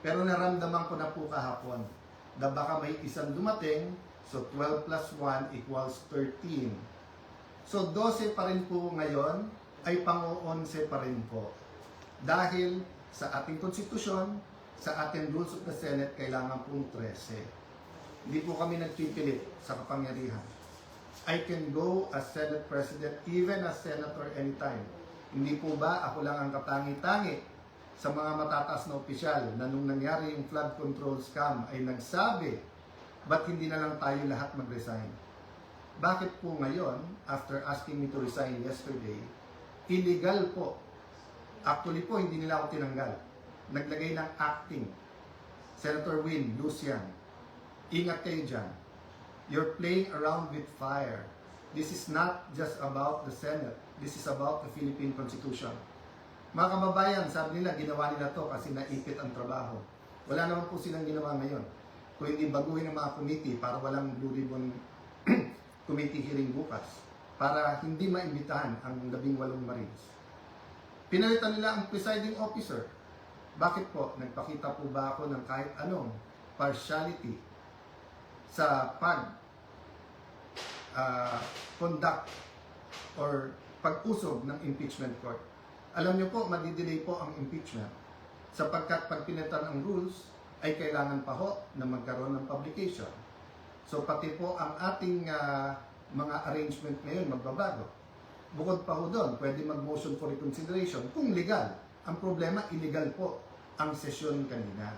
Pero naramdaman ko na po kahapon na baka may isang dumating, so 12 plus 1 equals 13. So 12 pa rin po ngayon, ay pang-11 pa rin po. Dahil sa ating konstitusyon, sa ating rules of the Senate, kailangan pong 13. Hindi po kami nagpipilit sa kapangyarihan. I can go as Senate President, even as Senator anytime. Hindi po ba ako lang ang katangi-tangi sa mga matataas na opisyal na nung nangyari yung flood control scam ay nagsabi, ba't hindi na lang tayo lahat mag-resign? Bakit po ngayon, after asking me to resign yesterday, illegal po. Actually po, hindi nila ako tinanggal. Naglagay ng acting. Senator Win, Lucian, ingat kayo dyan. You're playing around with fire. This is not just about the Senate. This is about the Philippine Constitution. Mga kababayan, sabi nila, ginawa nila to kasi naipit ang trabaho. Wala naman po silang ginawa ngayon. Kung hindi baguhin ang mga committee para walang Blue Ribbon committee hearing bukas, para hindi maimbitahan ang 18 Marines. Pinalitan nila ang presiding officer. Bakit po? Nagpakita po ba ako ng kahit anong partiality sa conduct or pag-usog ng impeachment court? Alam niyo po, madidelay po ang impeachment sapagkat pag pinalitan ang rules ay kailangan pa ho na magkaroon ng publication. So pati po ang ating mga arrangement ngayon magbabago. Bukod pa ho doon, pwede mag-motion for reconsideration kung legal. Ang problema, illegal po ang sesyon kanina.